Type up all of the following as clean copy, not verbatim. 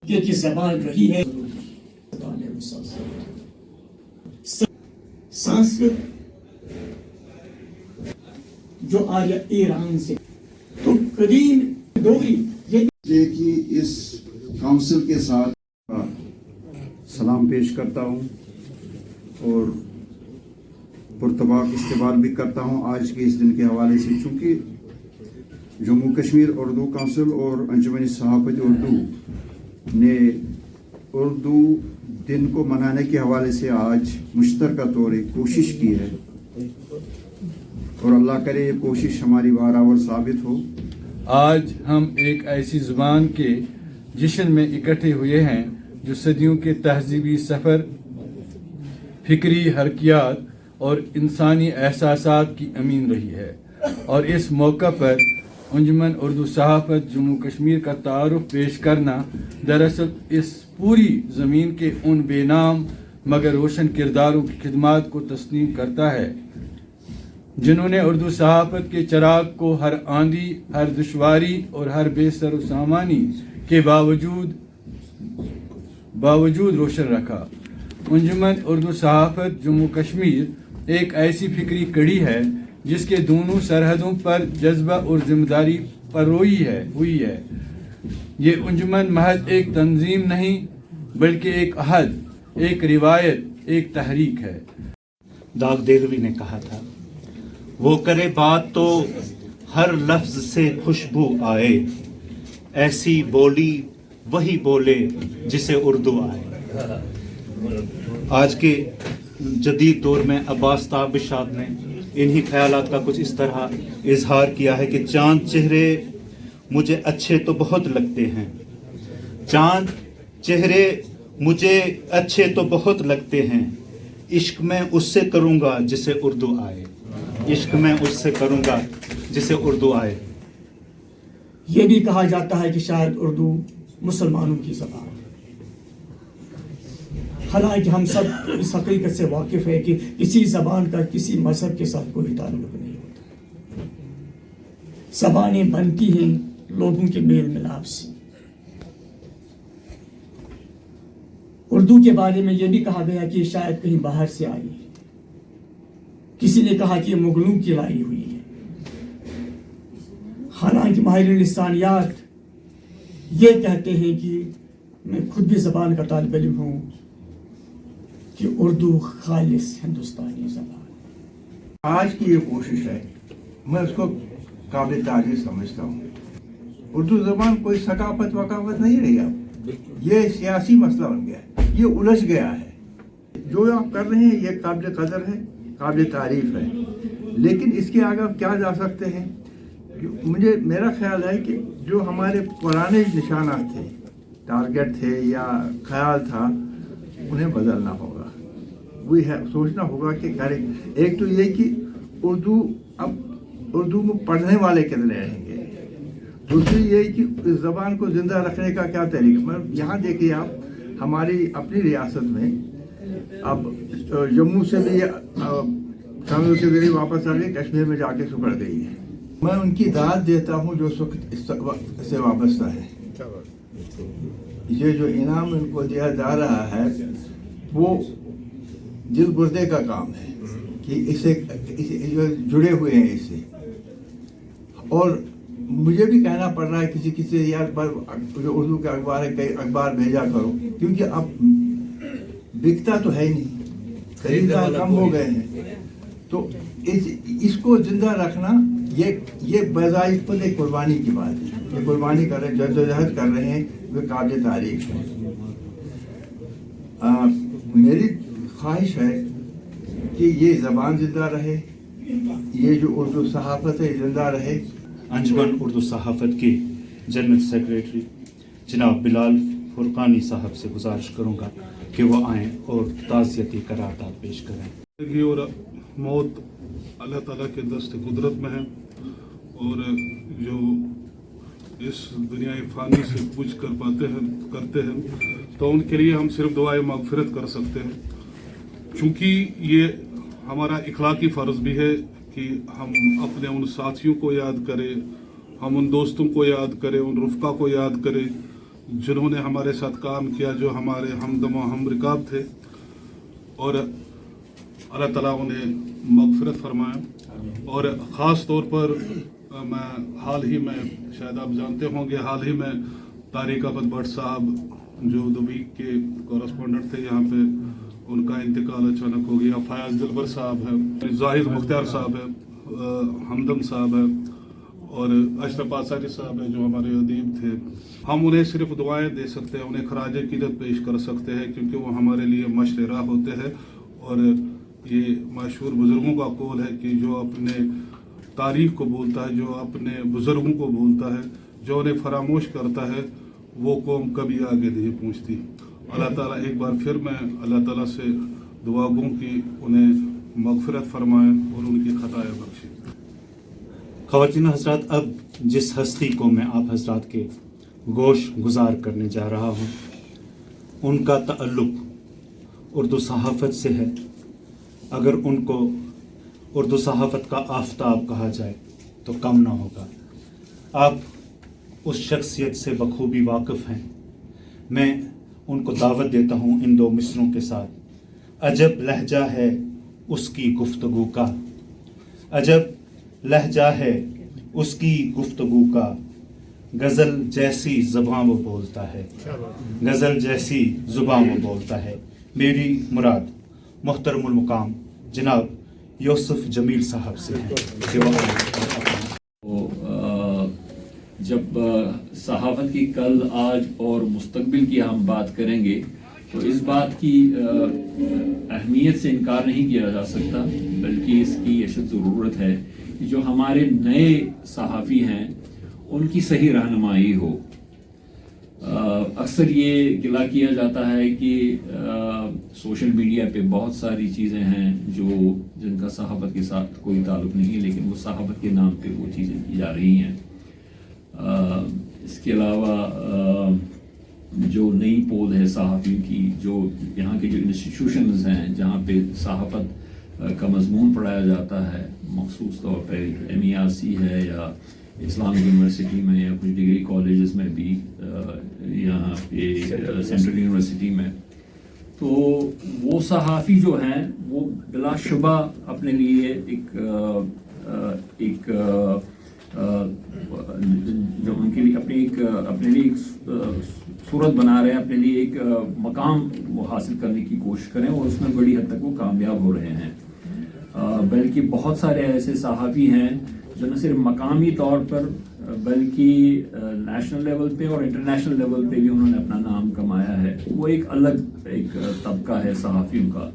کی زبان رہی ہے سنسکرت جو آیا ایران سے، تو قدیم ڈوگری کہ اس کونسل کے ساتھ سلام پیش کرتا ہوں اور پرتباق استقبال بھی کرتا ہوں آج کے اس دن کے حوالے سے، چونکہ جموں کشمیر اردو کونسل اور انجمن صحافت اردو نے اردو دن کو منانے کے حوالے سے آج مشترکہ طور ایک کوشش کی ہے، اور اللہ کرے یہ کوشش ہماری بارآور ثابت ہو۔ آج ہم ایک ایسی زبان کے جشن میں اکٹھے ہوئے ہیں جو صدیوں کے تہذیبی سفر، فکری حرکیات اور انسانی احساسات کی امین رہی ہے، اور اس موقع پر انجمن اردو صحافت جموں کشمیر کا تعارف پیش کرنا دراصل اس پوری زمین کے ان بے نام مگر روشن کرداروں کی خدمات کو تسلیم کرتا ہے جنہوں نے اردو صحافت کے چراغ کو ہر آندھی، ہر دشواری اور ہر بے سر و سامانی کے باوجود روشن رکھا۔ انجمن اردو صحافت جموں کشمیر ایک ایسی فکری کڑی ہے جس کے دونوں سرحدوں پر جذبہ اور ذمہ داری پروئی ہوئی ہے۔ یہ انجمن محض ایک تنظیم نہیں بلکہ ایک عہد، ایک روایت، ایک تحریک ہے۔ داغ دہلوی نے کہا تھا، وہ کرے بات تو ہر لفظ سے خوشبو آئے، ایسی بولی وہی بولے جسے اردو آئے۔ آج کے جدید دور میں عباس تابشاد نے انہی خیالات کا کچھ اس طرح اظہار کیا ہے کہ چاند چہرے مجھے اچھے تو بہت لگتے ہیں، چاند چہرے مجھے اچھے تو بہت لگتے ہیں، عشق میں اس سے کروں گا جسے اردو آئے، عشق میں اس سے کروں گا جسے اردو آئے۔ یہ بھی کہا جاتا ہے کہ شاید اردو مسلمانوں کی زبان ہے، حالانکہ ہم سب اس حقیقت سے واقف ہیں کہ کسی زبان کا کسی مذہب کے ساتھ کوئی تعلق نہیں ہوتا۔ زبانیں بنتی ہیں لوگوں کے میل ملاپ سے۔ اردو کے بارے میں یہ بھی کہا گیا کہ یہ شاید کہیں باہر سے آئی ہے، کسی نے کہا کہ یہ مغلوں کی لائی ہوئی ہے، حالانکہ ماہرین لسانیات یہ کہتے ہیں کہ میں خود بھی زبان کا طالب علم ہوں کہ اردو خالص ہندوستانی زبان۔ آج کی یہ کوشش ہے، میں اس کو قابل تعریف سمجھتا ہوں۔ اردو زبان کوئی ثقافت وقافت نہیں رہی اب، یہ سیاسی مسئلہ بن گیا ہے، یہ الجھ گیا ہے۔ جو آپ کر رہے ہیں یہ قابل قدر ہے، قابل تعریف ہے، لیکن اس کے آگے آپ کیا جا سکتے ہیں؟ میرا خیال ہے کہ جو ہمارے پرانے نشانات تھے، ٹارگٹ تھے یا خیال تھا، انہیں بدلنا ہوگا۔ وہی ہے، سوچنا ہوگا کہ ایک تو یہ کہ اردو میں پڑھنے والے کتنے رہیں گے، دوسری یہ کہ اس زبان کو زندہ رکھنے کا کیا طریقہ۔ یہاں دیکھیے آپ، ہماری اپنی ریاست میں اب جموں سے بھی کانگریس کے ذریعے واپس آ گئی، کشمیر میں جا کے سپر گئی ہے۔ میں ان کی داد دیتا ہوں جو اس وقت سے وابستہ ہے۔ یہ جو انعام ان کو دیا جا رہا ہے وہ دل گردے کا کام ہے کہ اسے جڑے ہوئے ہیں اس سے، اور مجھے بھی کہنا پڑ رہا ہے کسی یار پر جو اردو کا اخبار ہے کئی اخبار بھیجا کرو، کیونکہ اب بکتا تو ہے ہی نہیں، خریدار کم ہو گئے ہیں، تو اس کو زندہ رکھنا یہ بذات خود ایک قربانی کی بات ہے۔ یہ قربانی کر رہے ہیں، جدوجہد کر رہے ہیں، وہ قابل تعریف ہے۔ میری خواہش ہے کہ یہ زبان زندہ رہے، یہ جو اردو صحافت ہے زندہ رہے۔ انجمن اردو صحافت کے جنرل سیکریٹری جناب بلال فرقانی صاحب سے گزارش کروں گا کہ وہ آئیں اور تعزیتی قرارداد پیش کریں۔ زندگی اور موت اللہ تعالیٰ کے دست قدرت میں ہے، اور جو اس دنیا فانی سے پوچھ کر کرتے ہیں تو ان کے لیے ہم صرف دعائے مغفرت کر سکتے ہیں، چونکہ یہ ہمارا اخلاقی فرض بھی ہے کہ ہم اپنے ان ساتھیوں کو یاد کریں، ہم ان دوستوں کو یاد کریں، ان رفقا کو یاد کریں जिन्होंने हमारे साथ काम किया, जो हमारे हमदम व हम रिकाब थे, और अल्लाह ताला उन्हें मग़फ़िरत फरमाए। और ख़ास तौर पर मैं हाल ही में, शायद आप जानते होंगे, हाल ही में तारिक अहमद भट्ट साहब जो द वीक के कॉरेस्पॉन्डेंट थे यहाँ पे, उनका इंतकाल अचानक हो गया। फयाज दिलबर साहब है, जाहिद मुख्तार साहब है, हमदम साहब है, और अशरफ आसारी साहब है जो हमारे अदीब थे। हम उन्हें सिर्फ दुआएं दे सकते हैं, उन्हें खराज अक़ीदत पेश कर सकते हैं, क्योंकि वो हमारे लिए मशर राह होते हैं। और ये मशहूर बुज़ुर्गों का कौल है कि जो अपने तारीख़ को भूलता है, जो अपने बुज़ुर्गों को भूलता है, जो उन्हें फरामोश करता है, वो कौम कभी आगे नहीं पहुँचती। अल्लाह ताला, एक बार फिर मैं अल्लाह ताला से दुआ गूँ कि उन्हें मग़फ़िरत फरमाए और उनकी खताएँ बख्शे। ख़वातीन हज़रात, अब जिस हस्ती को मैं आप हज़रात के गोश गुजार करने जा रहा हूँ, उनका ताल्लुक़ उर्दू सहाफ़त से है। अगर उनको उर्दू सहाफ़त का आफताब कहा जाए तो कम ना होगा। आप उस शख्सियत से बखूबी वाकिफ़ हैं। मैं उनको दावत देता हूँ इन दो मिसरों के साथ। अजब लहजा है उसकी गुफ्तगू का, अजब लहजा है उसकी गुफ्तगू का, गज़ल जैसी ज़ुबान वो बोलता है, गज़ल जैसी ज़ुबान वो बोलता है। मेरी मुराद मुहतरमुल मुकाम जनाब यूसुफ जमील साहब से है। जब सहाफ़त की कल, आज और मुस्तक़बिल की हम बात करेंगे तो इस बात की अहमियत से इनकार नहीं किया जा सकता, बल्कि इसकी अशद ज़रूरत है कि जो हमारे नए सहाफ़ी हैं उनकी सही रहनुमाई हो। अक्सर ये गिला किया जाता है कि सोशल मीडिया पे बहुत सारी चीज़ें हैं जिनका सहाफ़त के साथ कोई ताल्लुक़ नहीं है, लेकिन वो सहाफ़त के नाम पे वो चीज़ें की जा रही हैं। इसके अलावा जो नई पोल है सहाफ़ियों की, जो यहाँ के जो इंस्टीट्यूशंस हैं जहाँ पे सहाफ़त का मज़मून पढ़ाया जाता है, मखसूस तौर पर MERC है या इस्लामिक यूनिवर्सिटी में या कुछ डिग्री कॉलेजेस में भी, यहाँ पे सेंट्रल यूनिवर्सिटी में, तो वो सहाफ़ी जो हैं वो बिलाशुबा अपने लिए एक जो उनके लिए अपने लिए एक सूरत बना रहे हैं, अपने लिए एक मकाम वो हासिल करने की कोशिश करें, और उसमें बड़ी हद तक वो कामयाब हो रहे हैं। बल्कि बहुत सारे ऐसे सहाफ़ी हैं जो न सिर्फ मकामी तौर पर बल्कि नेशनल लेवल पे और इंटरनेशनल लेवल पे भी उन्होंने अपना नाम कमाया है। वो एक अलग तबका है सहाफ़ियों का।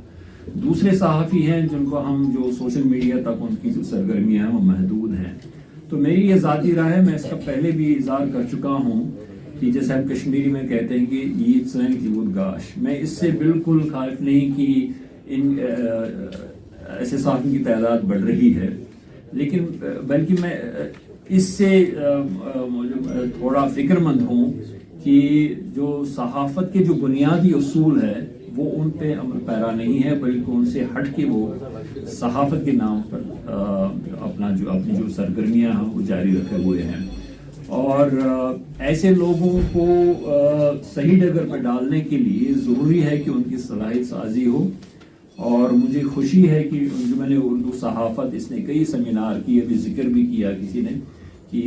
दूसरे सहाफ़ी हैं जिनको हम जो सोशल मीडिया तक उनकी जो सरगर्मियाँ हैं वो महदूद हैं। तो मेरी ये ज़ाती राय है, मैं इसका पहले भी इज़हार कर चुका हूँ कि जैसे हम कश्मीरी में कहते हैं कि ईद सैन की उदगाश, मैं इससे बिल्कुल खारिफ नहीं कि इन ऐसे सहाफ़ियों की तादाद बढ़ रही है, लेकिन बल्कि मैं इससे थोड़ा फ़िक्रमंद हूँ कि जो सहाफ़त के जो बुनियादी उसूल है वो उन पे अमल पैरा नहीं है, बल्कि उनसे हट के वो सहाफ़त के नाम पर अपनी जो सरगर्मियाँ हैं वो जारी रखे हुए हैं। और ऐसे लोगों को सही डगर पर डालने के लिए ज़रूरी है कि उनकी सलाहियत साजी हो। और मुझे खुशी है कि जो मैंने उर्दू सहाफ़त, इसने कई सेमिनार किए, अभी जिक्र भी किया किसी ने कि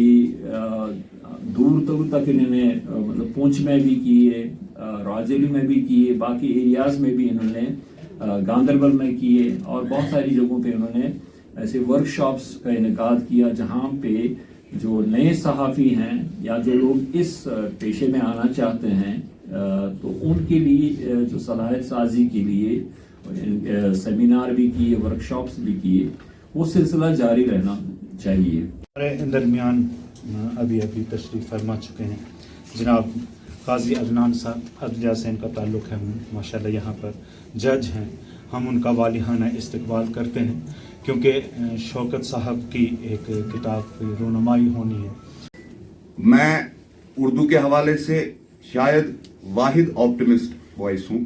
दूर दूर तक इन्होंने मतलब पूंछ में भी किए, राजौरी में भी किए, बाकी एरियाज़ में भी इन्होंने, गांदरबल में किए, और बहुत सारी जगहों पे इन्होंने ऐसे वर्कशॉप्स का इनेकाद किया जहाँ पे जो नए सहाफ़ी हैं या जो लोग इस पेशे में आना चाहते हैं तो उनके लिए जो सलाहियत साजी के लिए सेमिनार भी किए, वर्कशॉप्स भी किए, वो सिलसिला जारी रहना चाहिए। हमारे दरमियान अभी तशरीफ़ फरमा चुके हैं जनाब काजी अदनान साहब, अदलिया से इनका ताल्लुक़ है, माशाल्लाह यहाँ पर जज हैं। हम उनका वालिहाना इस्तकबाल करते हैं क्योंकि शौकत साहब की एक किताब रोनुमाई होनी है। मैं उर्दू के हवाले से शायद वाहिद ऑप्टिमिस्ट वॉइस हूँ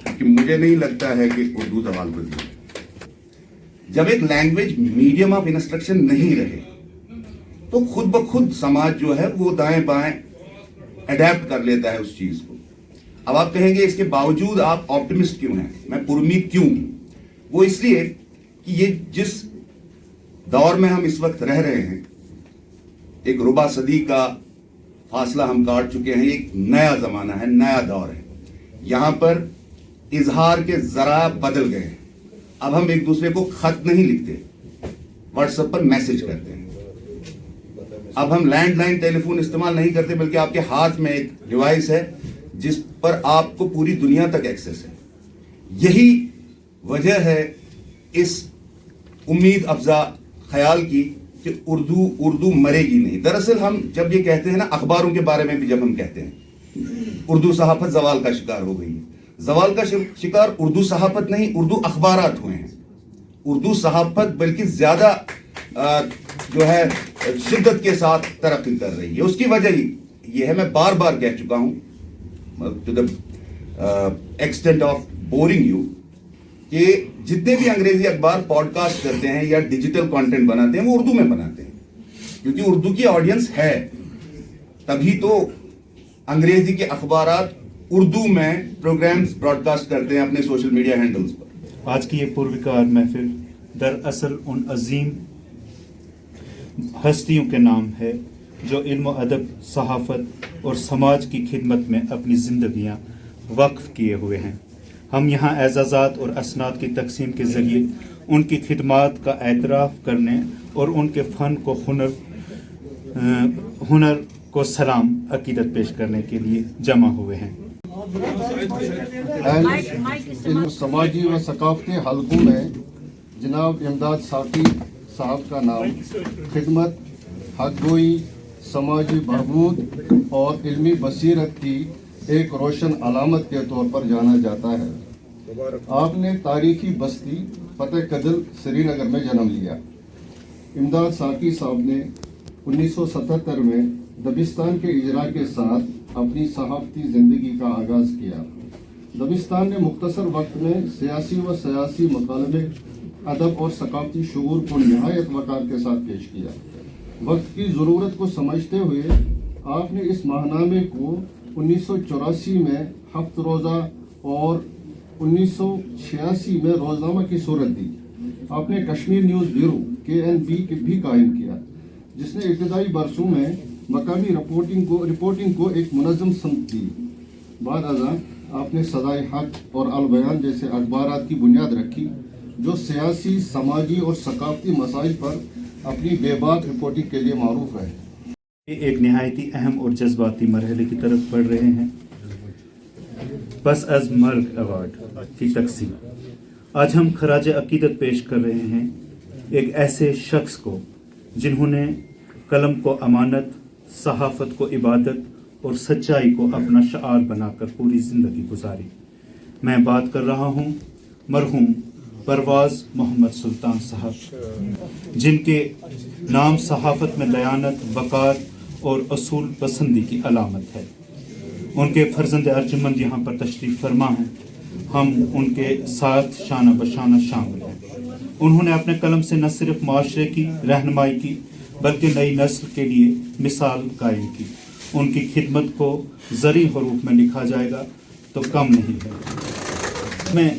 कि मुझे नहीं लगता है कि उर्दू ज़बान बदली है। जब एक लैंग्वेज मीडियम ऑफ इंस्ट्रक्शन नहीं रहे तो खुद ब खुद समाज जो है वो दाएं बाएं अडेप्ट कर लेता है उस चीज को। अब आप कहेंगे इसके बावजूद आप ऑप्टिमिस्ट क्यों हैं, मैं पुरुमीद क्यों हूं? वो इसलिए कि ये जिस दौर में हम इस वक्त रह रहे हैं, एक रुबा सदी का फासला हम काट चुके हैं, एक नया जमाना है, नया दौर है। यहां पर इजहार के जरा बदल गए हैं। अब हम एक दूसरे को खत नहीं लिखते, व्हाट्सएप पर मैसेज करते हैं। अब हम लैंडलाइन टेलीफोन इस्तेमाल नहीं करते, बल्कि आपके हाथ में एक डिवाइस है जिस पर आपको पूरी दुनिया तक एक्सेस है। यही वजह है इस उम्मीद अफजा ख्याल की कि उर्दू मरेगी नहीं। दरअसल हम जब ये कहते हैं ना, अखबारों के बारे में भी जब हम कहते हैं उर्दू सहाफत जवाल का शिकार हो गई है, जवाल का शिकार उर्दू सहाफत नहीं, उर्दू अखबारात हुए हैं। उर्दू सहाफत बल्कि ज्यादा जो है शिद्दत के साथ तरक्की कर रही है। उसकी वजह ये है, मैं बार बार कह चुका हूं to the extent of boring you, कि जितने भी अंग्रेजी अखबार पॉडकास्ट करते हैं या डिजिटल कंटेंट बनाते हैं वो उर्दू में बनाते हैं, क्योंकि उर्दू की ऑडियंस है। तभी तो अंग्रेजी के अखबारात उर्दू में प्रोग्राम्स ब्रॉडकास्ट करते हैं अपने सोशल मीडिया हैंडल्स पर। आज की ये पुरविकार महफिल दरअसल उन अजीम हस्तियों के नाम है जो इल्म अदब, सहाफत और समाज की खिदमत में अपनी ज़िंदगियां वक्फ किए हुए हैं। हम यहाँ एजाज़ात और असनाद की तकसीम के ज़रिए उनकी खिदमात का एतराफ़ करने और उनके फ़न को हुनर को सलाम अकीदत पेश करने के लिए जमा हुए हैं। इन समाजी व सकाफती हलकों में जनाब इमदाद साकी साहब का नाम खिदमत, हक़गोई, समाजी बहबूद और इल्मी बसीरत की एक रोशन अलामत के तौर पर जाना जाता है। आपने तारीखी बस्ती फतेह कदल श्रीनगर में जन्म लिया। इमदाद साकी साहब ने 1977 में दबिस्तान के इजरा के साथ अपनी सहाफ़ती ज़िंदगी का आगाज़ किया। दबिस्तान ने मुख्तसर वक्त में सियासी मकालमे, अदब और सकाफती शऊर को नहायत वक़ार के साथ पेश किया। वक्त की ज़रूरत को समझते हुए आपने इस माहनामे को 1984 में हफ्त रोज़ा और 1986 में रोज़नामा की सूरत दी। आपने कश्मीर न्यूज़ ब्यूरो KNB भी कायम किया, जिसने इब्तदाई बरसों में मकामी रिपोर्टिंग को एक मुनज़्ज़म समत दी। बाद अज़ां आपने सदाए हक और अल बयान जैसे अखबारात की बुनियाद रखी, जो सियासी, समाजी और सकाफती मसाइल पर अपनी बेबाक रिपोर्टिंग के लिए मारूफ है। एक नहायती अहम और जज्बाती मरहले की तरफ बढ़ रहे हैं। बस अज़ मर्ग अवार्ड की तकसीम। आज हम खराज अकीदत पेश कर रहे हैं एक ऐसे शख्स को जिन्होंने कलम को अमानत, सहाफ़त को इबादत और सच्चाई को अपना शआर बनाकर पूरी ज़िंदगी गुजारी। मैं बात कर रहा हूँ मरहूम परवाज़ मोहम्मद सुल्तान साहब, जिनके नाम सहाफ़त में दयानत, वक़ार और असूल पसंदी की अलामत है। उनके फर्जंद अर्जुमंद यहाँ पर तशरीफ़ फरमा हैं। हम उनके साथ शाना बशाना शामिल हैं। उन्होंने अपने कलम से न सिर्फ माशरे की रहनुमाई की, बल्कि नई नस्ल के लिए मिसाल कायम की। उनकी खिदमत को ज़री हरूफ में लिखा जाएगा तो कम नहीं है। मैं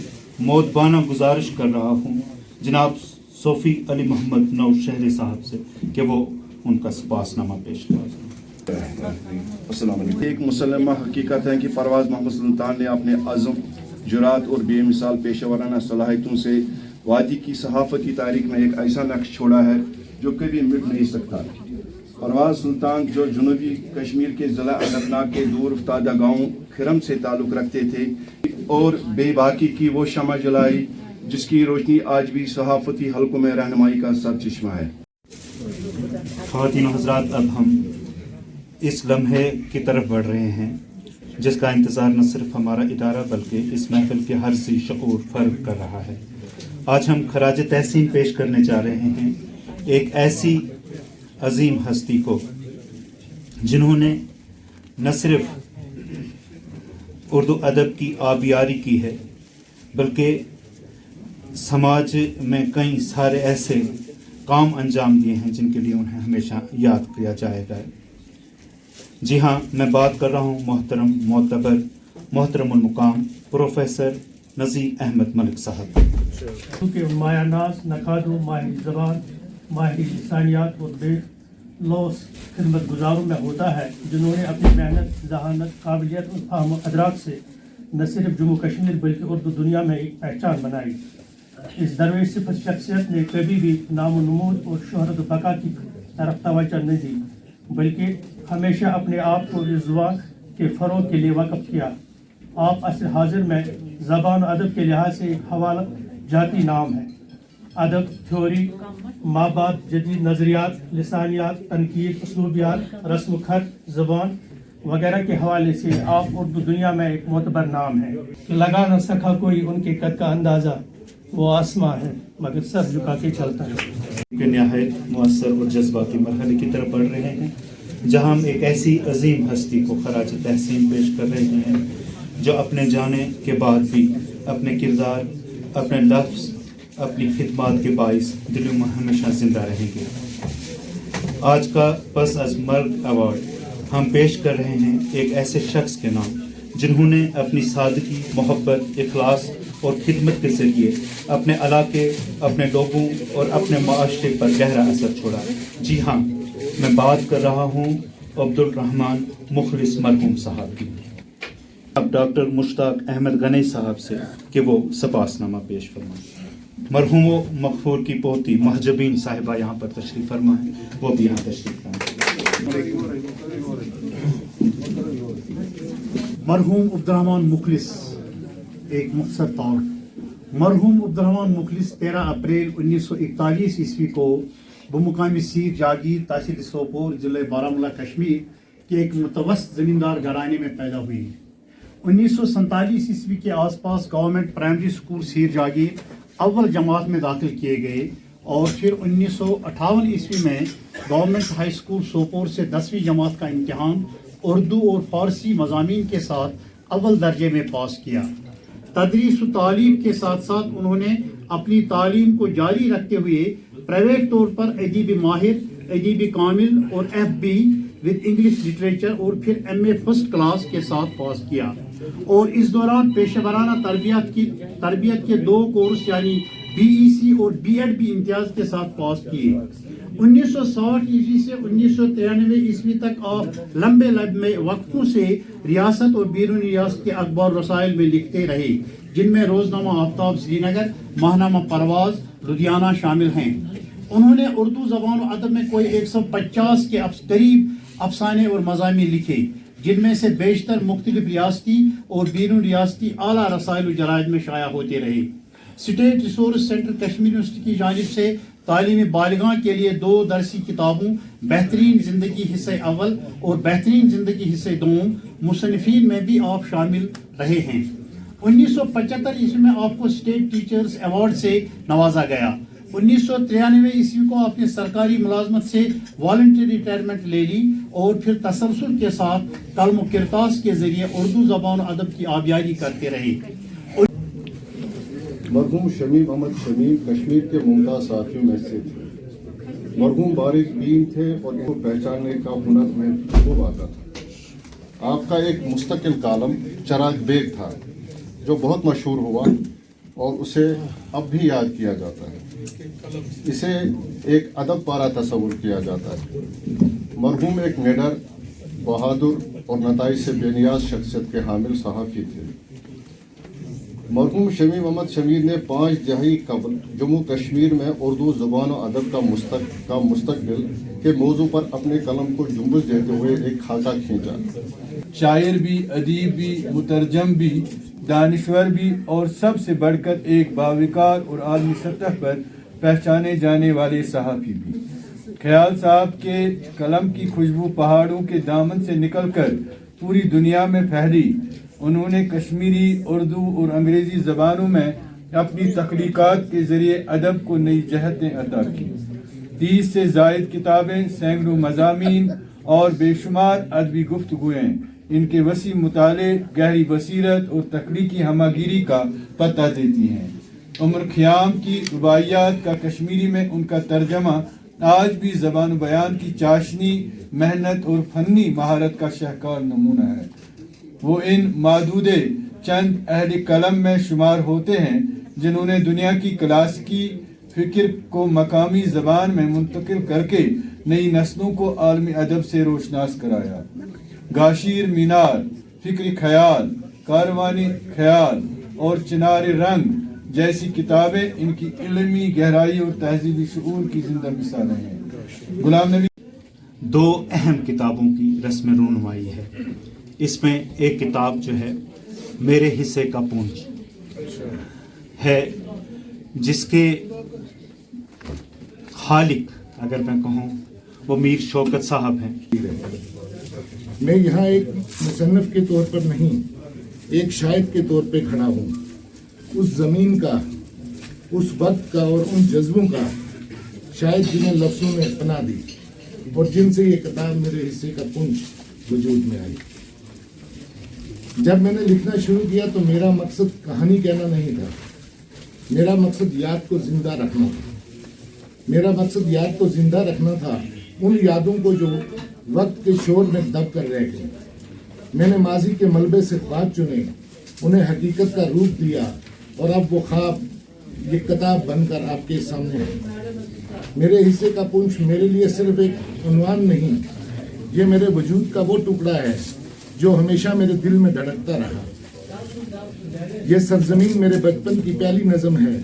मौदबाना गुजारिश कर रहा हूँ जनाब सोफ़ी अली मोहम्मद नौशहरी साहब से कि वो उनका सपासनामा पेश करें। एक मुसलमा हकीकत है कि परवाज़ मोहम्मद सुल्तान ने अपने अज़म, जुरात और बेमिसाल पेशेवराना सलाहियतों से वादी की सहाफ़ती तारीख में एक ऐसा नक्श छोड़ा है जो कभी मिट नहीं सकता। परवाज़ सुल्तान जो जनूबी कश्मीर के ज़िला अनंतनाग के दूर अफ्तादा गाँव खिरम से ताल्लुक़ रखते थे और बेबाकी की वो शमा जलाई जिसकी रोशनी आज भी सहाफ़ती हलकों में रहनुमाई का सरचश्मा है। ख़वातीन व हज़रात, अब हम इस लम्हे की तरफ बढ़ रहे हैं जिसका इंतज़ार न सिर्फ हमारा इदारा बल्कि इस महफिल के हर सी शऊर फ़र्द कर रहा है। आज हम खराज तहसीन पेश करने जा रहे हैं एक ऐसी अजीम हस्ती को जिन्होंने न सिर्फ उर्दू अदब की आबियारी की है, बल्कि समाज में कई सारे ऐसे काम अंजाम दिए हैं जिनके लिए उन्हें हमेशा याद किया जाएगा। جی ہاں، میں بات کر رہا ہوں محترم معتبر محترم المقام پروفیسر نذیر احمد ملک صاحب. کیونکہ مایا ناز نقادوں ماہر زبان ماہر لسانیات اور بے لوس خدمت گزاروں میں ہوتا ہے، جنہوں نے اپنی محنت ذہانت قابلیت اور فہم و ادراک سے نہ صرف جموں کشمیر بلکہ اردو دنیا میں ایک پہچان بنائی. اس درویش صفت شخصیت نے کبھی بھی نام و نمود اور شہرت و بقا کی طرف توجہ نہیں دی، بلکہ ہمیشہ اپنے آپ کو اس زبان کے فروغ کے لیے وقف کیا. آپ عصر حاضر میں زبان و ادب کے لحاظ سے ایک حوالہ جاتی نام ہے. ادب، تھیوری، مابعد جدید نظریات، لسانیات، تنقید، اسلوبیات، رسم و خط، زبان وغیرہ کے حوالے سے آپ اردو دنیا میں ایک معتبر نام ہے. لگا نہ سکا کوئی ان کے قد کا اندازہ، وہ آسماں ہے مگر سر جھکا کے چلتا ہے. کہ نہایت مؤثر اور جذباتی مرحلے کی طرف بڑھ رہے ہیں، جہاں ہم ایک ایسی عظیم ہستی کو خراج تحسین پیش کر رہے ہیں جو اپنے جانے کے بعد بھی اپنے کردار، اپنے لفظ، اپنی خدمات کے باعث دلوں میں ہمیشہ زندہ رہیں گے. آج کا پس از مرگ ایوارڈ ہم پیش کر رہے ہیں ایک ایسے شخص کے نام جنہوں نے اپنی سادگی، محبت، اخلاص اور خدمت کے ذریعے اپنے علاقے، اپنے لوگوں اور اپنے معاشرے پر گہرا اثر چھوڑا. جی ہاں، میں بات کر رہا ہوں عبدالرحمن مخلص مرحوم صاحب کی. اب ڈاکٹر مشتاق احمد غنی صاحب سے کہ وہ سپاس نامہ پیش فرمائیں. مرحوم و مغفور کی پوتی محجبین صاحبہ یہاں پر تشریف فرما ہے، وہ بھی یہاں تشریف لائیں. مرحوم عبدالرحمن مخلص. ایک مختصر طور، مرحوم عبدالرحمن مخلص 13 اپریل 1941 عیسوی کو بمقام سیر جاگیر تحصیل سوپور ضلع بارہمولہ کشمیر کے ایک متوسط زمیندار گھرانے میں پیدا ہوئی. 1947 عیسوی کے آس پاس گورنمنٹ پرائمری اسکول سیر جاگیر اول جماعت میں داخل کیے گئے اور پھر 1958 عیسوی میں گورنمنٹ ہائی اسکول سوپور سے 10ویں جماعت کا امتحان اردو اور فارسی مضامین کے ساتھ اول درجے میں پاس کیا. تدریس و تعلیم کے ساتھ ساتھ انہوں نے اپنی تعلیم کو جاری رکھتے ہوئے پرائیویٹ طور پر ادیب ماہر، ادیب کامل اور FB ود انگلش لٹریچر اور پھر MA فرسٹ کلاس کے ساتھ پاس کیا، اور اس دوران پیشہ ورانہ تربیت کے 2 کورس یعنی BEC اور B.Ed بھی امتیاز کے ساتھ پاس کیے. 1960 عیسوی سے 1993 عیسوی تک آپ لمبے وقتوں سے ریاست اور بیرون ریاست کے اخبار رسائل میں لکھتے رہے، جن میں روزنامہ آفتاب سری نگر، ماہنامہ پرواز لدھیانہ شامل ہیں. انہوں نے اردو زبان و ادب میں کوئی 150 کے قریب افسانے اور مضامین لکھے، جن میں سے بیشتر مختلف ریاستی اور بیرون ریاستی اعلیٰ رسائل و جرائد میں شائع ہوتے رہے. State resource centre Kashmir university کی جانب سے تعلیم بالغاں کے لیے 2 درسی کتابوں بہترین زندگی حصہ اول اور بہترین زندگی حصہ دوم مصنفین میں بھی آپ شامل رہے ہیں. 1975 عیسوی میں آپ کو اسٹیٹ ٹیچرز ایوارڈ سے نوازا گیا. 1993 عیسوی کو آپ نے سرکاری ملازمت سے والنٹری ریٹائرمنٹ لے لی اور پھر تسلسل کے ساتھ قلم و کرتاس کے ذریعے اردو زبان و ادب کی آبیاری کرتے رہے. مرحوم شمیم احمد شمیم کشمیر کے ممتاز صحافیوں میں سے تھے. مرحوم باریک بین تھے اور ان کو پہچاننے کا ہنر میں خوب آتا تھا. آپ کا ایک مستقل کالم چراغ بیگ تھا جو بہت مشہور ہوا اور اسے اب بھی یاد کیا جاتا ہے. اسے ایک ادب پارا تصور کیا جاتا ہے. مرحوم ایک نڈر، بہادر اور نتائج سے بے نیاز شخصیت کے حامل صحافی تھے. مرحوم شمیم احمد شمیر نے 5 دہائی قبل جموں کشمیر میں اردو زبان و ادب کا مستقبل کے موضوع پر اپنے قلم کو جنبش دیتے ہوئے ایک خاکہ کھینچا. شاعر بھی، ادیب بھی، مترجم بھی، دانشور بھی اور سب سے بڑھ کر ایک باوقار اور عالمی سطح پر پہچانے جانے والے صحافی بھی. خیال صاحب کے قلم کی خوشبو پہاڑوں کے دامن سے نکل کر پوری دنیا میں پھیلی. انہوں نے کشمیری، اردو اور انگریزی زبانوں میں اپنی تخلیقات کے ذریعے ادب کو نئی جہتیں عطا کی. 30 سے زائد کتابیں، سینکڑوں مضامین اور بے شمار ادبی گفتگویں ان کے وسیع مطالعے، گہری بصیرت اور تخلیقی ہمہ گیری کا پتہ دیتی ہیں. عمر خیام کی رباعیات کا کشمیری میں ان کا ترجمہ آج بھی زبان و بیان کی چاشنی، محنت اور فنی مہارت کا شاہکار نمونہ ہے۔ وہ ان معدود چند اہل قلم میں شمار ہوتے ہیں جنہوں نے دنیا کی کلاسیکی فکر کو مقامی زبان میں منتقل کر کے نئی نسلوں کو عالمی ادب سے روشناس کرایا۔ گاشیر مینار، فکری خیال، کاروانی خیال اور چنار رنگ جیسی کتابیں ان کی علمی گہرائی اور تہذیبی شعور کی زندہ مثالیں ہیں۔ غلام نبی دو اہم کتابوں کی رسم رونمائی ہے۔ اس میں ایک کتاب جو ہے میرے حصے کا پونچھ ہے، جس کے خالق اگر میں کہوں وہ میر شوکت صاحب ہیں۔ میں یہاں ایک مصنف کے طور پر نہیں، ایک شاعر کے طور پہ کھڑا ہوں۔ اس زمین کا، اس وقت کا اور ان جذبوں کا شاید جنہیں لفظوں میں پناہ دی اور جن سے یہ کتاب میرے حصے کا پنچ وجود میں آئی۔ جب میں نے لکھنا شروع کیا تو میرا مقصد کہانی کہنا نہیں تھا، میرا مقصد یاد کو زندہ رکھنا تھا۔ میرا مقصد یاد کو زندہ رکھنا تھا، ان یادوں کو جو وقت کے شور میں دب کر رہ گئے۔ میں نے ماضی کے ملبے سے خواب چنے، انہیں حقیقت کا روپ دیا اور اب وہ خواب یہ کتاب بن کر آپ کے سامنے ہے۔ میرے حصے کا پنچ میرے لیے صرف ایک عنوان نہیں، یہ میرے وجود کا وہ ٹکڑا ہے جو ہمیشہ میرے دل میں دھڑکتا رہا۔ یہ سرزمین میرے بچپن کی پہلی نظم ہے،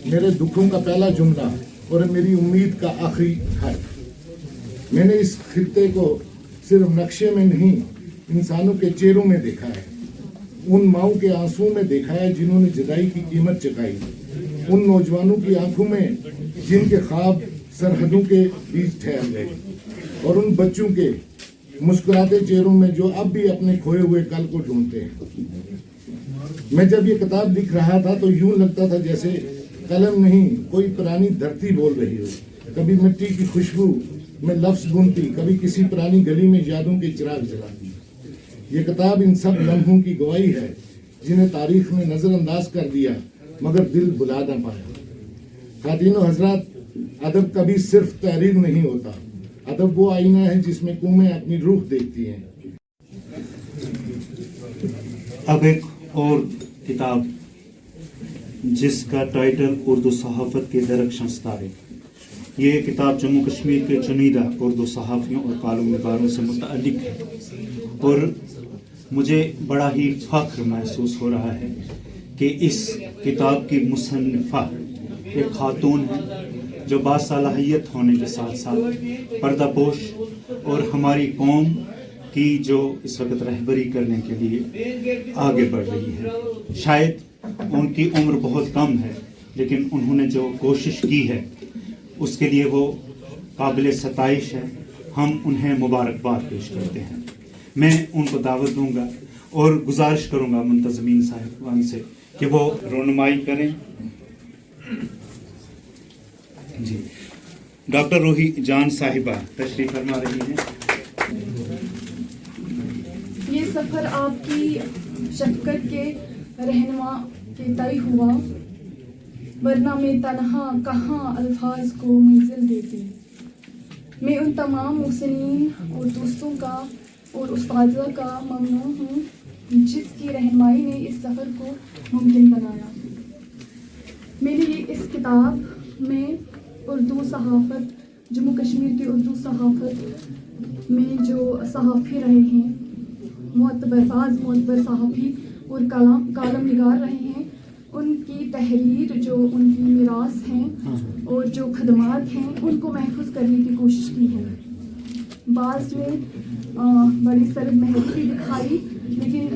میرے دکھوں کا پہلا جملہ اور میری امید کا آخری حرف۔ میں نے اس خطے کو صرف نقشے میں نہیں، انسانوں کے چہروں میں دیکھا ہے، ان ماؤں کے آنسوں میں دیکھا ہے جنہوں نے جدائی کی قیمت چکائی، ان نوجوانوں کی آنکھوں میں جن کے خواب سرحدوں کے بیچ ٹھہر گئے، اور ان بچوں کے مسکراتے چہروں میں جو اب بھی اپنے کھوئے ہوئے کل کو ڈھونڈتے ہیں۔ میں جب یہ کتاب لکھ رہا تھا تو یوں لگتا تھا جیسے قلم نہیں، کوئی پرانی دھرتی بول رہی ہو۔ کبھی مٹی کی خوشبو میں لفظ بنتی، کبھی کسی پرانی گلی میں یادوں کے چراغ جلاتی۔ یہ کتاب ان سب لمحوں کی گواہی ہے جنہیں تاریخ نے نظر انداز کر دیا مگر دل بلا نہ پایا۔ خواتین و حضرات، ادب کبھی صرف تحریر نہیں ہوتا، ادب وہ آئینہ ہے جس میں قومیں اپنی روح دیکھتی ہیں۔ اب ایک اور کتاب جس کا ٹائٹل اردو صحافت کے درخشاں ستارے، یہ کتاب جموں کشمیر کے چنیدہ اردو صحافیوں اور کالم نگاروں سے متعلق ہے، اور مجھے بڑا ہی فخر محسوس ہو رہا ہے کہ اس کتاب کی مصنفہ ایک خاتون ہے جو باصلاحیت ہونے کے ساتھ ساتھ پردہ پوش اور ہماری قوم کی جو اس وقت رہبری کرنے کے لیے آگے بڑھ رہی ہے۔ شاید ان کی عمر بہت کم ہے، لیکن انہوں نے جو کوشش کی ہے اس کے لیے وہ قابل ستائش ہے۔ ہم انہیں مبارکباد پیش کرتے ہیں۔ میں ان کو دعوت دوں گا اور گزارش کروں گا منتظمین صاحبان سے کہ وہ رونمائی کریں۔ جی، ڈاکٹر روحی جان صاحبہ تشریف فرما رہی ہیں۔ یہ سفر آپ کی شفقت کے رہنما کے طے ہوا، ورنہ میں تنہا کہاں الفاظ کو منزل دیتی۔ میں ان تمام محسنین اور دوستوں کا اور اساتذہ کا ممنون ہوں جس کی رہنمائی نے اس سفر کو ممکن بنایا۔ میری اس کتاب میں اردو صحافت، جموں کشمیر کی اردو صحافت میں جو صحافی رہے ہیں، معتبر صحافی اور کالم نگار رہے ہیں، ان کی تحریر، جو ان کی میراث ہیں اور جو خدمات ہیں، ان کو محفوظ کرنے کی کوشش کی ہے۔ بعض نے بڑی سرد مہری بھی دکھائی، لیکن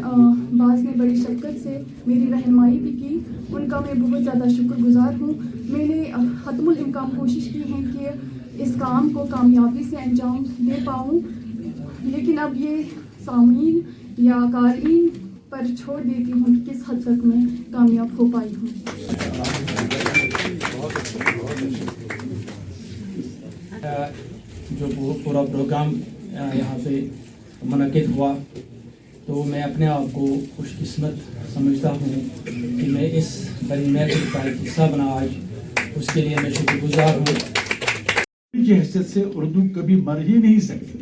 بعض نے بڑی شفقت سے میری رہنمائی بھی کی، ان کا میں بہت زیادہ شکر گزار ہوں۔ میں نے حتم الامکان کوشش کی ہے کہ اس کام کو کامیابی سے انجام دے پاؤں، لیکن اب یہ سامعین یا قارئین پر چھوڑ دیتی ہوں کہ کس حد تک میں کامیاب ہو پائی ہوں۔ جو پورا پروگرام یہاں پہ منعقد ہوا تو میں اپنے آپ کو خوش قسمت سمجھتا ہوں کہ میں اس بڑی محفل کا ایک حصہ بنا آج، اس کے لیے میں شکر گزار ہوں۔ की हैसियत से उर्दू कभी मर ही नहीं सकती।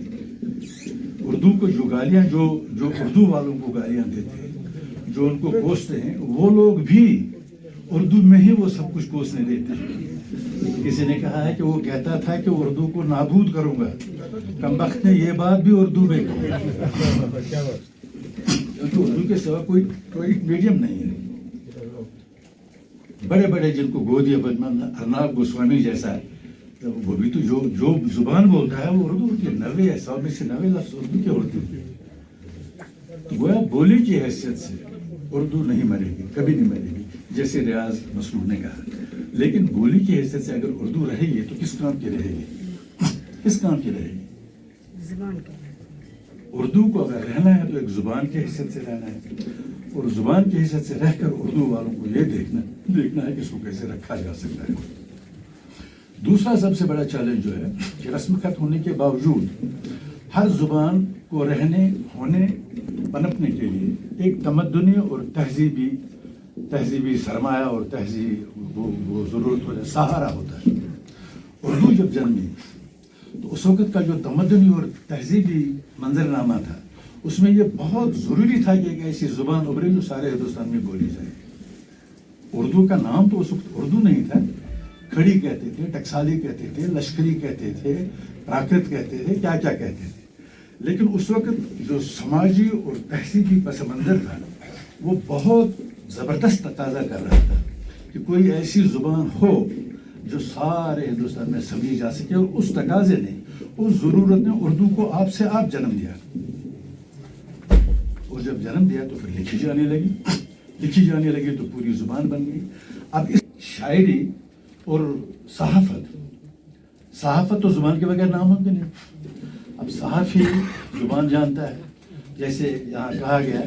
उर्दू को जो गालियां जो उर्दू वालों को गालियां देते हैं, जो उनको कोसते हैं, वो लोग भी उर्दू में ही वो सब कुछ कोसने देते हैं। किसी ने कहा है कि वो कहता था कि उर्दू को नाबूद करूंगा, कमबख्त ने ये बात भी उर्दू में कही, क्योंकि उर्दू के सिवा कोई मीडियम नहीं है। बड़े बड़े जिनको गोदिया बदमान अर्नाब गोस्वामी जैसा, तो वो भी तो जो जुबान बोलता है वो उर्दू होती है। 90 या 100 में से 90 लफ्ज उर्दू के होते हैं। तो गोया बोली की हैसियत से उर्दू नहीं मरेगी, कभी नहीं मरेगी, जैसे रियाज मसरूर ने कहा। लेकिन बोली की हैसियत से अगर उर्दू रहेगी तो किस काम की रहेगी? किस काम की रहेगी? उर्दू को अगर रहना है तो एक जुबान की हैसियत से रहना है, और जुबान की हैसियत से रहकर उर्दू वालों को ये देखना है कि इसको कैसे रखा जा सकता है। दूसरा सबसे बड़ा चैलेंज जो है कि रस्म खत होने के बावजूद हर जुबान को रहने, होने, पनपने के लिए एक तमद्दुनी और तहजीबी सरमाया और वो जरूरत हो, सहारा होता है। उर्दू जब जन्मी तो उस वक्त का जो तमद्दुनी और तहजीबी मंजरनामा था, उसमें ये बहुत ज़रूरी था कि एक ऐसी ज़ुबान उभरे जो सारे हिंदुस्तान में बोली जाए। उर्दू का नाम तो उस वक्त उर्दू नहीं था, खड़ी कहते थे, टकसाली कहते थे, लश्करी कहते थे, प्राकृत कहते थे, क्या क्या कहते थे। लेकिन उस वक्त जो समाजी और तहसीबी पस मंज़र था वो बहुत ज़बरदस्त तकाजा कर रहा था कि कोई ऐसी ज़ुबान हो जो सारे हिंदुस्तान में समझी जा सके। और उस तकाजे ने, उस ज़रूरत ने उर्दू को आप से आप जन्म दिया, और जब जन्म दिया तो फिर लिखी जाने लगी तो पूरी ज़ुबान बन गई। अब इस शायरी और सहाफ़त तो ज़ुबान के बगैर नामुमकिन है। अब सहाफ़ी ज़ुबान जानता है, जैसे यहाँ कहा गया,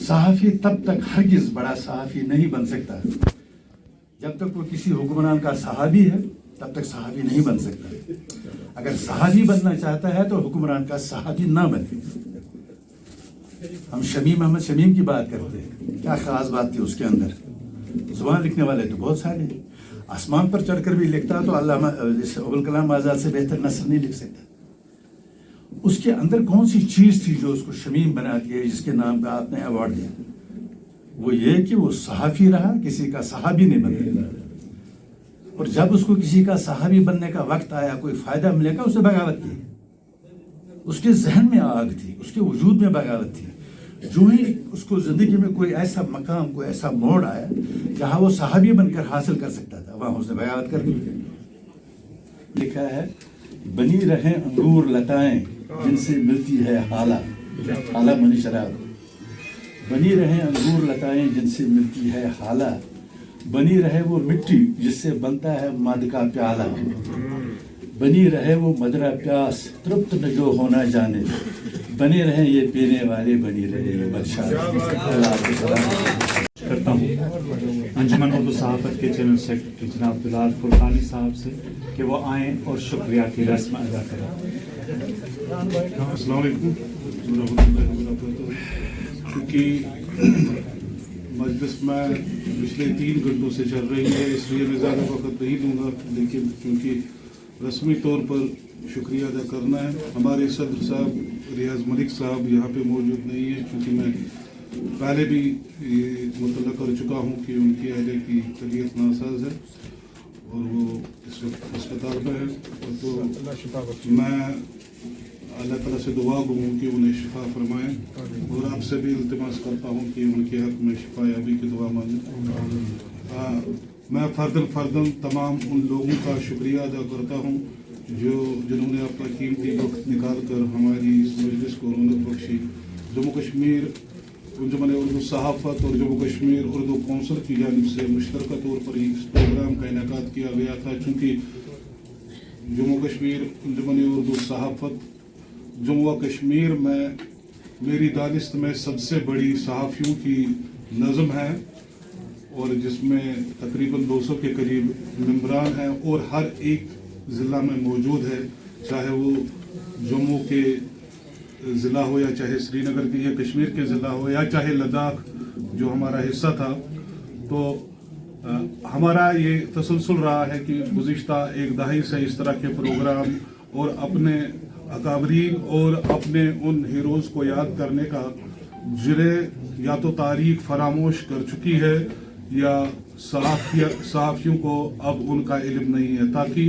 सहाफ़ी तब तक हरगिज़ बड़ा सहाफ़ी नहीं बन सकता जब तक वो किसी हुक्मरान का सहाबी है, तब तक सहाबी नहीं बन सकता। अगर सहाबी बनना चाहता है तो हुक्मरान का सहाबी ना बने। हम शमीम अहमद शमीम की बात करते हैं, क्या ख़ास बात थी उसके अंदर? ज़ुबान लिखने वाले तो बहुत सारे हैं, आसमान पर चढ़कर भी लिखता तो अल्लामा अबुल कलाम आज़ाद से बेहतर नस्र नहीं लिख सकता। उसके अंदर कौन सी चीज़ थी जो उसको शमीम बनाती है, जिसके नाम का आपने अवार्ड दिया? वो ये कि वो सहाफ़ी रहा, किसी का सहाबी नहीं बना। और जब उसको किसी का सहाबी बनने का वक्त आया, कोई फ़ायदा मिलेगा, उसने बगावत की। उसके जहन में आग थी, उसके वजूद में बगावत थी। जो ही उसको ज़िंदगी में कोई ऐसा मकाम, कोई ऐसा मोड़ आया जहाँ वो सहाबी बनकर हासिल कर सकता था, वहाँ उसने बगावत कर दी। लिखा है, बनी रहे अंगूर लताएं जिनसे मिलती है हाला मनी शराब। बनी रहे अंगूर लताएं जिनसे मिलती है हाला, बनी रहे वो मिट्टी जिससे बनता है मद का प्याला। बनी रहे वो मदरा प्यास तृप्त न जो होना जाने, बने रहे ये पीने वाले, बनी रहे ये बदशाह। करता हूँ अंजुमन उर्दू सहाफ़त के जनरल सेक्रेटरी जनाब बिलाल फुरकानी साहब से कि वो आएँ और शुक्रिया की रस्म अदा करें। अस्सलाम वालेकुम। क्योंकि मजलिस में पिछले 3 घंटों से चल रही है, इसलिए मैं ज़्यादा वक्त नहीं दूंगा, लेकिन क्योंकि रस्मी तौर पर शुक्रिया अदा करना है। हमारे सदर साहब रियाज मलिक साहब यहाँ पे मौजूद नहीं है, क्योंकि मैं पहले भी मुतल्ला कर चुका हूँ कि उनकी अहले की तबीयत नासाज है और वो इस वक्त अस्पताल में है। तो मैं अल्लाह ताला से दुआ गो हूँ कि उन्हें शिफा फरमाएँ, और आपसे भी इल्तिमास करता हूँ कि उनके हक़ में शिफा याबी की दुआ मांगें। मैं फर्दन तमाम उन लोगों का शुक्रिया अदा करता हूँ जिन्होंने अपना कीमती वक्त निकाल कर हमारी इस मजलिस को रौनक बख्शी। जम्मू कश्मीर अंजुमन उर्दू सहाफ़त और जम्मू कश्मीर उर्दू कौंसिल की जानिब से मुश्तरका तौर पर इस प्रोग्राम का इनेकाद किया गया था, चूँकि जम्मू कश्मीर अंजुमन उर्दू सहाफ़त जम्मू कश्मीर में मेरी दानिस्त में सबसे बड़ी सहाफ़ियों की नज़म है, और जिसमें तकरीबन 200 के करीब मेंबरान हैं और हर एक ज़िला में मौजूद है, चाहे वो जम्मू के ज़िला हो या चाहे श्रीनगर के या कश्मीर के ज़िला हो या चाहे लद्दाख जो हमारा हिस्सा था। तो हमारा ये तसलसल रहा है कि गुज़िश्ता एक दहाई से इस तरह के प्रोग्राम और अपने अकाबरीन और अपने उन हीरोज़ को याद करने का जिन्हें या तो तारीख फरामोश कर चुकी है या सहाफ़ियों को अब उनका इल्म नहीं है, ताकि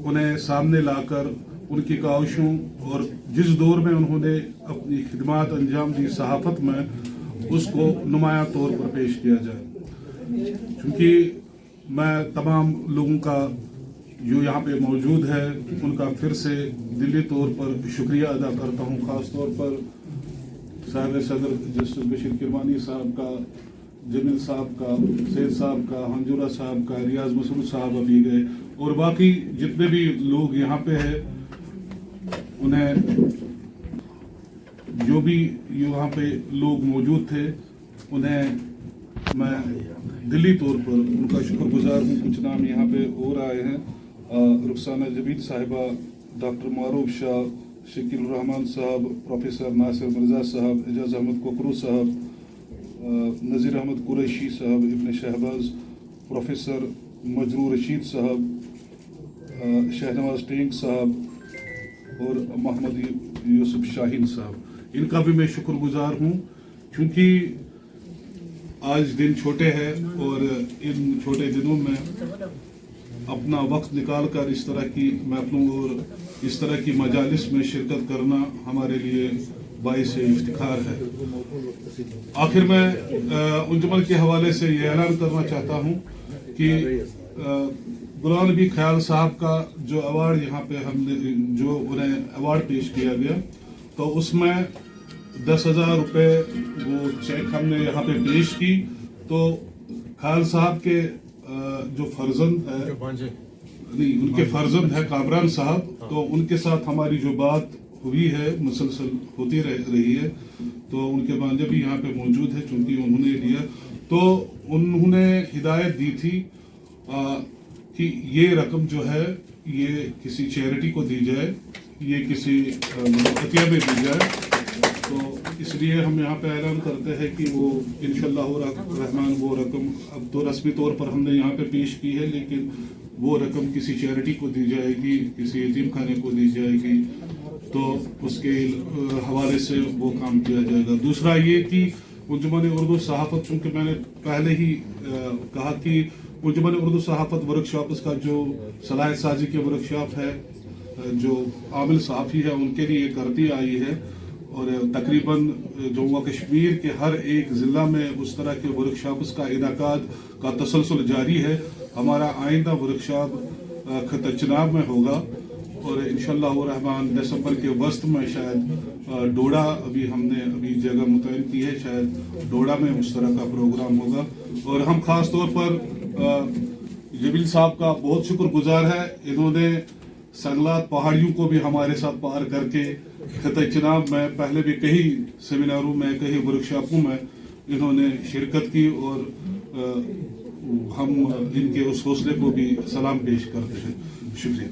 उन्हें सामने लाकर उनकी काविशों और जिस दौर में उन्होंने अपनी खिदमात अंजाम दी सहाफ़त में, उसको नुमाया तौर पर पेश किया जाए। क्योंकि मैं तमाम लोगों का जो यहाँ पे मौजूद है उनका फिर से दिली तौर पर शुक्रिया अदा करता हूँ, ख़ास तौर पर साहिब सदर जस्टिस बशीर किरमानी साहब का, जमील साहब का, सैयद साहब का, हंजुरा साहब का, रियाज मसरूद साहब अभी गए, और बाकी जितने भी लोग यहाँ पे हैं, उन्हें जो भी यहाँ पे लोग मौजूद थे उन्हें मैं दिली तौर पर उनका शुक्रगुजार हूँ। कुछ नाम यहाँ पे और आए हैं, रुखसाना जबीद साहिबा, डॉक्टर मारूफ शाह, शकील रहमान साहब, प्रोफेसर नासिर मिर्ज़ा साहब, एजाज अहमद कोकरू साहब, नज़ीर अहमद कुरैशी साहब, इब्न शहबाज, प्रोफेसर मजरूर रशीद साहब, शहनवाज टेंग साहब और मोहम्मद यूसुफ शाहीन साहब, इनका भी मैं शुक्रगुजार हूँ। क्योंकि आज दिन छोटे हैं और इन छोटे दिनों में अपना वक्त निकाल कर इस तरह की महफिलों और इस तरह की मजालिस में शिरकत करना हमारे लिए बाइस इफ्तिखार है। आखिर में अंजुमन के हवाले से ये ऐलान करना चाहता हूँ कि गुलाम नबी ख्याल साहब का जो अवार्ड यहाँ पे हमने जो उन्हें अवार्ड पेश किया गया, तो उसमें 10,000 रुपये वो चेक हमने यहाँ पे पेश की। तो ख्याल साहब के जो फर्जंद है, नहीं उनके फर्जंद है कामरान साहब, तो उनके साथ हमारी जो बात हुई है मुसलसल होती रही है, तो उनके भांजे भी यहाँ पे मौजूद है। चूंकि उन्होंने लिया तो उन्होंने हिदायत दी थी कि ये रकम जो है ये किसी चैरिटी को दी जाए, ये किसी अतिया में दी जाए। तो इसलिए हम यहाँ पे ऐलान करते हैं कि वो इंशाअल्लाह रहमान वो रकम अब तो रस्मी तौर पर हमने यहाँ पे पेश की है, लेकिन वो रकम किसी चैरिटी को दी जाएगी, किसी यतीम खाने को दी जाएगी, तो उसके हवाले से वो काम किया जाएगा। दूसरा ये कि अंजुमन उर्दू सहाफ़त, चूँकि मैंने पहले ही कहा कि अंजुमन उर्दू सहाफ़त वर्कशॉप का जो सलाहियत साजी के वर्कशॉप है, जो आमिल सहाफ़ी है उनके लिए करती आई है, और तकरीबन जम्मू कश्मीर के हर एक ज़िला में उस तरह के वर्कशॉप्स का इनाकाद का तसलसल जारी है। हमारा आइंदा वर्कशॉप खत चनाब में होगा और इंशाअल्लाह रहमान दिसंबर के वस्त में शायद डोडा हमने जगह मुतयन की है, शायद डोडा में उस तरह का प्रोग्राम होगा। और हम खास तौर पर जमील साहब का बहुत शुक्रगुजार है, इन्होंने संगलात पहाड़ियों को भी हमारे साथ पार करके खत चनाब में पहले भी कई सेमिनारों में, कई वर्कशॉपों में इन्होंने शिरकत की, और हम इनके उस हौसले को भी सलाम पेश करते हैं। शुक्रिया।